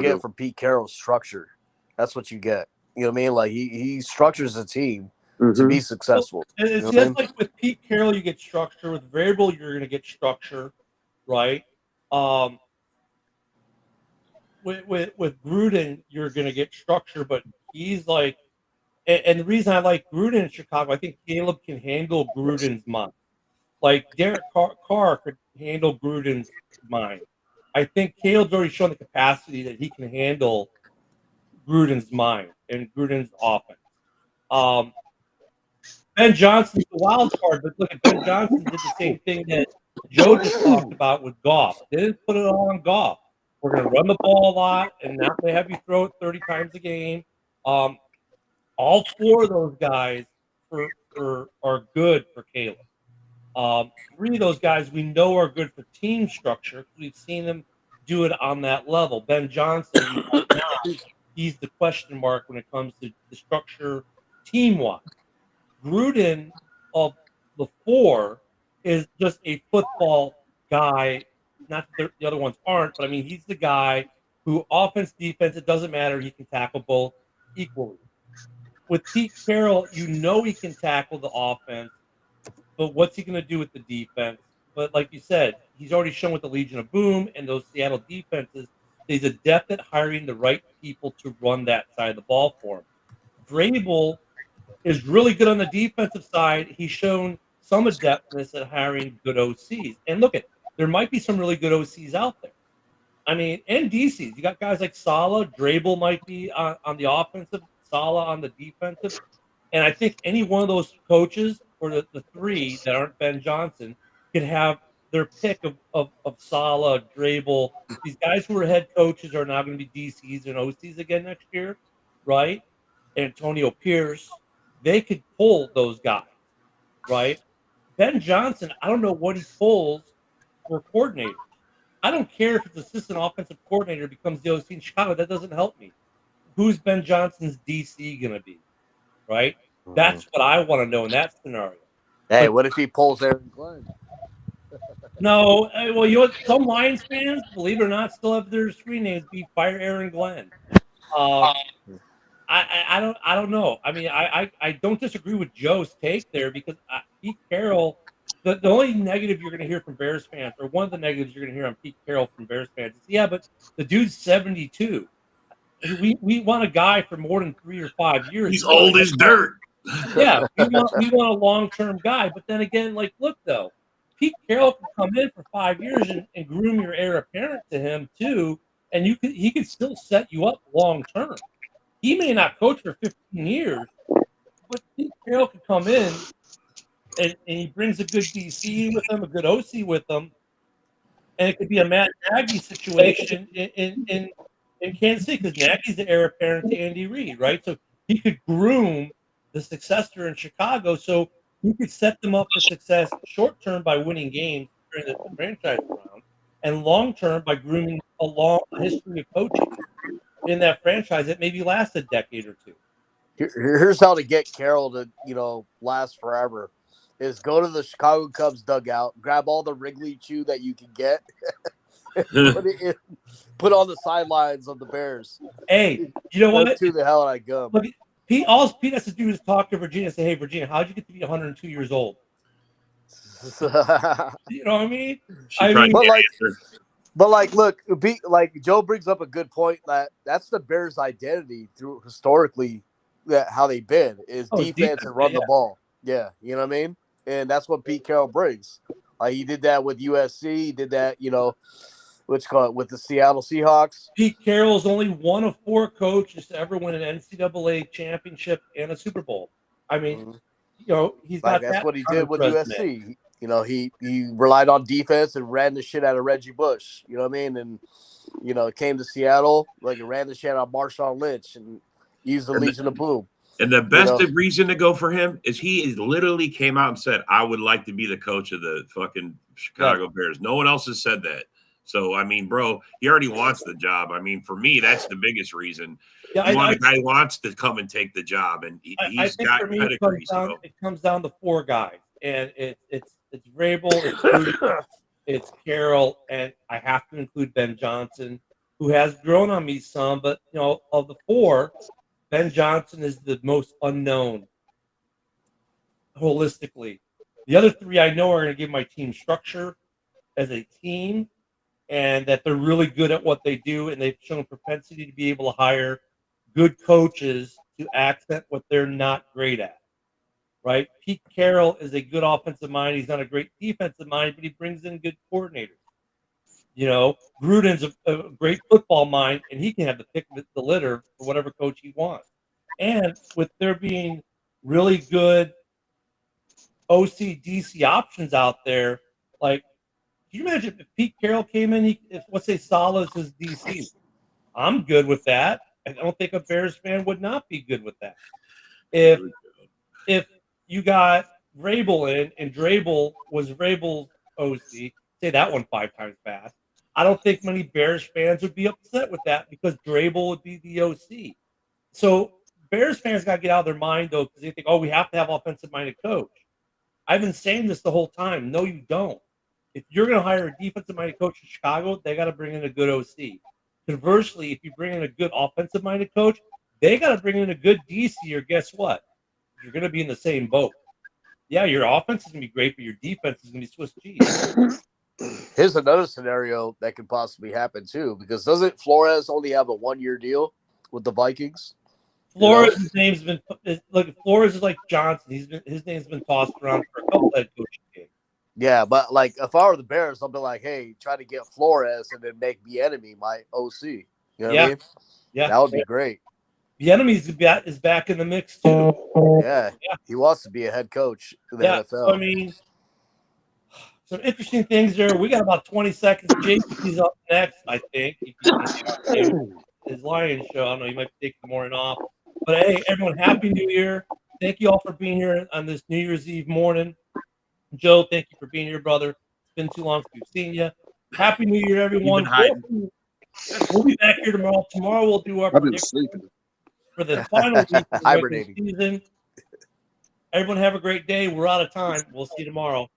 get from Pete Carroll's structure, that's what you get. You know what I mean? Like he structures a team to be successful. Well, that's like with Pete Carroll, you get structure. With Vrabel, you're going to get structure, right? With Gruden, you're going to get structure, but he's like, and the reason I like Gruden in Chicago, I think Caleb can handle Gruden's mind. Like Derek Carr could handle Gruden's mind. I think Caleb's already shown the capacity that he can handle Gruden's mind and Gruden's offense. Ben Johnson's the wild card, but look at Ben Johnson did the same thing that Joe just talked about with Goff. They didn't put it all on Goff. We're going to run the ball a lot and not have you throw it 30 times a game. All 4 of those guys are good for Caleb. 3 of those guys we know are good for team structure. We've seen them do it on that level. Ben Johnson, now, he's the question mark when it comes to the structure team-wise. Gruden of the 4 is just a football guy. Not that the other ones aren't, but I mean, he's the guy who offense, defense, it doesn't matter. He can tackle both equally. With Pete Carroll, you know he can tackle the offense, but what's he going to do with the defense? But like you said, he's already shown with the Legion of Boom and those Seattle defenses, he's adept at hiring the right people to run that side of the ball for him. Vrabel is really good on the defensive side. He's shown some adeptness at hiring good OCs. And look there might be some really good OCs out there. I mean, and DCs. You got guys like Saleh, Vrabel might be on the offensive, Saleh on the defensive. And I think any one of those coaches, or the 3 that aren't Ben Johnson, could have their pick of Saleh, Vrabel. These guys who are head coaches are now going to be DCs and OCs again next year. right? Antonio Pierce, they could pull those guys, right? Ben Johnson, I don't know what he pulls for coordinator. I don't care if it's assistant offensive coordinator becomes the OC in Chicago. That doesn't help me. Who's Ben Johnson's DC going to be, right? Mhm. That's what I want to know in that scenario. Hey, But- what if he pulls Aaron Glenn? No, well, you know what? Some Lions fans, believe it or not, still have their screen names be Fire Aaron Glenn. I don't know. I mean, I don't disagree with Joe's take there because Pete Carroll. The only negative you're going to hear from Bears fans, or one of the negatives you're going to hear on Pete Carroll from Bears fans, is yeah, but the dude's 72. We want a guy for more than 3 or 5 years. He's old as dirt. Yeah, we want a long-term guy. But then again, like, look though, Pete Carroll can come in for 5 years and groom your heir apparent to him too, and he could still set you up long-term. He may not coach for 15 years, but Pete Carroll could come in and he brings a good DC with him, a good OC with him, and it could be a Matt Nagy situation in Kansas City because Nagy's the heir apparent to Andy Reid, right? So he could groom the successor in Chicago, so he could set them up for success short term by winning games during the franchise round, and long term by grooming a long history of coaching in that franchise that maybe lasts a decade or two. Here's how to get Carroll to last forever: is go to the Chicago Cubs dugout, grab all the Wrigley chew that you can get, put on the sidelines of the Bears. Hey, you know what? To the hell I go. Look, all Pete has to do is talk to Virginia and say, "Hey, Virginia, how'd you get to be 102 years old?" You know what I mean? Look, Joe brings up a good point that's the Bears' identity through historically, how they've been is defense and run the ball. Yeah, you know what I mean? And that's what Pete Carroll brings. He did that with USC. He did that, with the Seattle Seahawks. Pete Carroll is only one of 4 coaches to ever win an NCAA championship and a Super Bowl. I mean, he's got that's what he did with USC. He relied on defense and ran the shit out of Reggie Bush. You know what I mean? And came to Seattle, ran the shit out of Marshawn Lynch and used the Legion of Boom. And the best reason to go for him is he literally came out and said, "I would like to be the coach of the fucking Chicago Bears." No one else has said that. So, I mean, bro, he already wants the job. I mean, for me, that's the biggest reason. Yeah, a guy who wants to come and take the job, and he's got pedigree. It comes down to 4 guys, and it's Vrabel, it's Rudy, it's Carroll, and I have to include Ben Johnson, who has grown on me some. But of the 4, Ben Johnson is the most unknown holistically. The other 3 I know are going to give my team structure as a team, and that they're really good at what they do, and they've shown propensity to be able to hire good coaches to accent what they're not great at, right? Pete Carroll is a good offensive mind. He's not a great defensive mind, but he brings in good coordinators. Gruden's a great football mind, and he can have the pick of the litter for whatever coach he wants. And with there being really good OC, DC options out there, can you imagine if Pete Carroll came in, let's say Saleh is his DC? I'm good with that. I don't think a Bears fan would not be good with that. If you got Vrabel in and Vrabel was Vrabel's OC, say that one 5 times fast, I don't think many Bears fans would be upset with that because Vrabel would be the OC. So Bears fans got to get out of their mind, though, because they think, we have to have offensive-minded coach. I've been saying this the whole time. No, you don't. If you're going to hire a defensive-minded coach in Chicago, they got to bring in a good OC. Conversely, if you bring in a good offensive-minded coach, they got to bring in a good DC, or guess what? You're going to be in the same boat. Yeah, your offense is going to be great, but your defense is going to be Swiss cheese. Here's another scenario that could possibly happen, too, because doesn't Flores only have a 1-year deal with the Vikings? Flores' name's been – Flores is like Johnson. His name's been tossed around for a couple head coaching gigs. Yeah, but if I were the Bears, I'll be like, hey, try to get Flores and then make Bieniemy my OC. You know what I mean? Yeah. That would be great. Bieniemy is back in the mix, too. Yeah. He wants to be a head coach in the NFL. So, I mean, some interesting things there. We got about 20 seconds. JP's up next, I think. His Lions show. I don't know. He might be taking the morning off. But hey, everyone, Happy New Year. Thank you all for being here on this New Year's Eve morning. Joe, thank you for being here, brother. It's been too long since we've seen you. Happy New Year, everyone. We'll be back here tomorrow. Tomorrow we'll do our prediction for the final week of the regular season. Everyone have a great day. We're out of time. We'll see you tomorrow.